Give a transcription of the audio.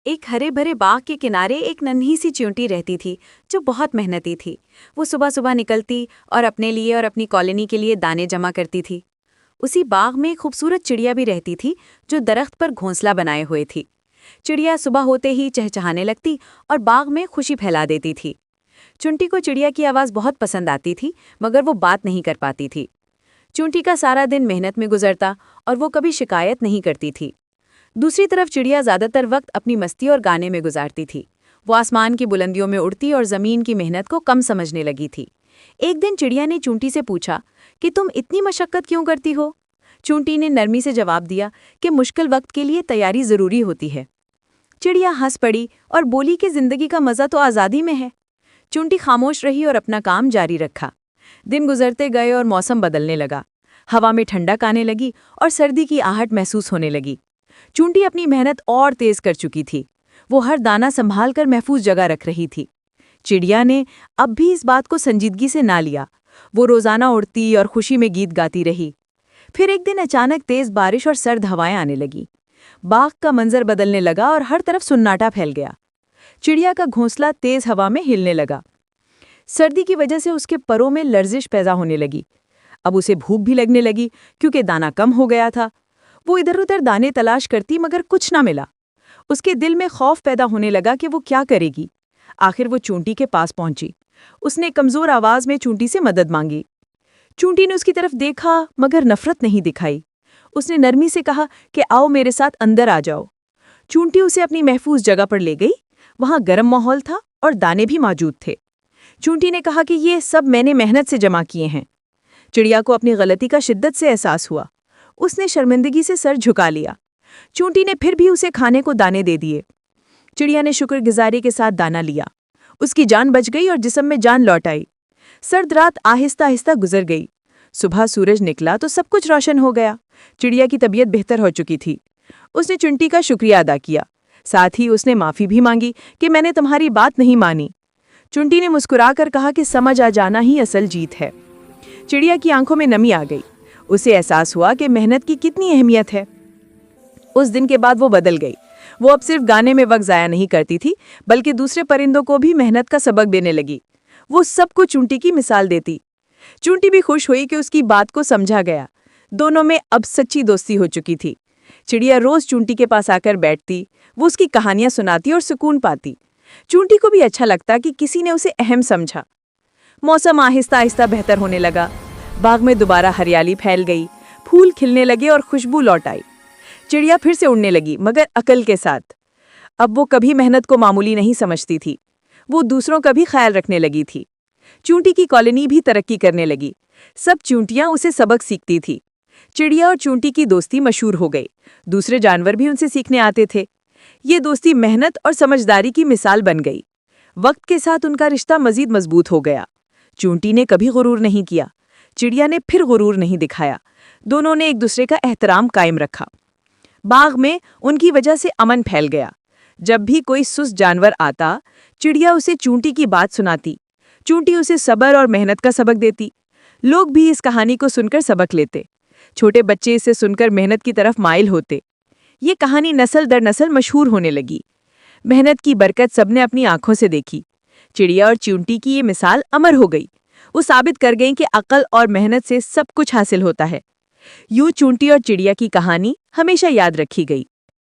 ایک हरे भरे बाग के किनारे एक नन्ही सी चींटी रहती थी जो बहुत मेहनती थी। वो सुबह सुबह निकलती और अपने लिए और अपनी कॉलोनी के लिए दाने जमा करती थी। उसी बाग में एक खूबसूरत चिड़िया भी रहती थी जो दरख्त पर घोंसला बनाए हुए थी। चिड़िया सुबह होते ही चहचहाने लगती और बाग में खुशी फैला देती थी। चुंटी को चिड़िया की आवाज़ बहुत पसंद आती थी, मगर वो बात नहीं कर पाती थी। चुंटी का सारा दिन मेहनत में गुजरता और वो कभी शिकायत नहीं करती थी। दूसरी तरफ चिड़िया ज़्यादातर वक्त अपनी मस्ती और गाने में गुजारती थी। वो आसमान की बुलंदियों में उड़ती और ज़मीन की मेहनत को कम समझने लगी थी। एक दिन चिड़िया ने चूंटी से पूछा कि तुम इतनी मशक्क़त क्यों करती हो? चूंटी ने नरमी से जवाब दिया कि मुश्किल वक्त के लिए तैयारी ज़रूरी होती है। चिड़िया हंस पड़ी और बोली कि ज़िंदगी का मज़ा तो आज़ादी में है। चूंटी खामोश रही और अपना काम जारी रखा। दिन गुजरते गए और मौसम बदलने लगा। हवा में ठंडक आने लगी और सर्दी की आहट महसूस होने लगी। चूंटी अपनी मेहनत और तेज कर चुकी थी। वो हर दाना संभाल कर महफूज जगह रख रही थी। चिड़िया ने अब भी इस बात को संजीदगी से ना लिया। वो रोजाना उड़ती और खुशी में गीत गाती रही। फिर एक दिन अचानक तेज बारिश और सर्द हवाएं आने लगी। बाग का मंजर बदलने लगा और हर तरफ सुन्नाटा फैल गया। चिड़िया का घोंसला तेज हवा में हिलने लगा। सर्दी की वजह से उसके परों में लर्जिश पैदा होने लगी। अब उसे भूख भी लगने लगी क्योंकि दाना कम हो गया था। वो इधर उधर दाने तलाश करती मगर कुछ ना मिला। उसके दिल में खौफ पैदा होने लगा कि वो क्या करेगी। आखिर वो चूंटी के पास पहुंची। उसने कमजोर आवाज में चूंटी से मदद मांगी। चूंटी ने उसकी तरफ देखा मगर नफरत नहीं दिखाई। उसने नरमी से कहा कि आओ मेरे साथ अंदर आ जाओ। चूंटी उसे अपनी महफूज जगह पर ले गई। वहां गर्म माहौल था और दाने भी मौजूद थे। चूंटी ने कहा कि ये सब मैंने मेहनत से जमा किए हैं। चिड़िया को अपनी गलती का शिद्दत से एहसास हुआ। उसने शर्मिंदगी से सर झुका लिया। चूंटी ने फिर भी उसे खाने को दाने दे दिए। चिड़िया ने शुक्रगुजारी के साथ दाना लिया। उसकी जान बच गई और जिस्म में जान लौट आई। सर्द रात आहिस्ता आहिस्ता गुजर गई। सुबह सूरज निकला तो सब कुछ रोशन हो गया। चिड़िया की तबीयत बेहतर हो चुकी थी। उसने चुंटी का शुक्रिया अदा किया। साथ ही उसने माफ़ी भी मांगी कि मैंने तुम्हारी बात नहीं मानी। चुंटी ने मुस्कुराकर कहा कि समझ आ जाना ही असल जीत है। चिड़िया की आंखों में नमी आ गई। उसे एहसास हुआ कि मेहनत की कितनी अहमियत है। उस दिन के बाद वो बदल गई। वो अब सिर्फ गाने में वक्त ज़ाया नहीं करती थी, बल्कि दूसरे परिंदों को भी मेहनत का सबक देने लगी। वो सबको चूंटी की मिसाल देती। चूंटी भी खुश हुई कि उसकी बात को समझा गया। दोनों में अब सच्ची दोस्ती हो चुकी थी। चिड़िया रोज चूंटी के पास आकर बैठती। वो उसकी कहानियां सुनाती और सुकून पाती। चूंटी को भी अच्छा लगता कि किसी ने उसे अहम समझा। मौसम आहिस्ता आहिस्ता बेहतर होने लगा। बाग में दोबारा हरियाली फैल गई। फूल खिलने लगे और खुशबू लौट आई। चिड़िया फिर से उड़ने लगी, मगर अकल के साथ। अब वो कभी मेहनत को मामूली नहीं समझती थी। वो दूसरों का भी ख्याल रखने लगी थी। चूंटी की कॉलोनी भी तरक्की करने लगी। सब चूंटियां उसे सबक सीखती थी। चिड़िया और चूंटी की दोस्ती मशहूर हो गई। दूसरे जानवर भी उनसे सीखने आते थे। ये दोस्ती मेहनत और समझदारी की मिसाल बन गई। वक्त के साथ उनका रिश्ता मजीद मजबूत हो गया। चूंटी ने कभी गुरूर नहीं किया। चिड़िया ने फिर गुरूर नहीं दिखाया। दोनों ने एक दूसरे का एहतराम कायम रखा। बाग में उनकी वजह से अमन फैल गया। जब भी कोई सुस्त जानवर आता, चिड़िया उसे चूंटी की बात सुनाती। चूंटी उसे सब्र और मेहनत का सबक देती। लोग भी इस कहानी को सुनकर सबक लेते। छोटे बच्चे इसे सुनकर मेहनत की तरफ माइल होते। ये कहानी नस्ल दर नस्ल मशहूर होने लगी। मेहनत की बरकत सबने अपनी आंखों से देखी। चिड़िया और चूंटी की ये मिसाल अमर हो गई। वो साबित कर गईं कि अक्ल और मेहनत से सब कुछ हासिल होता है। यूं चूंटी और चिड़िया की कहानी हमेशा याद रखी गई।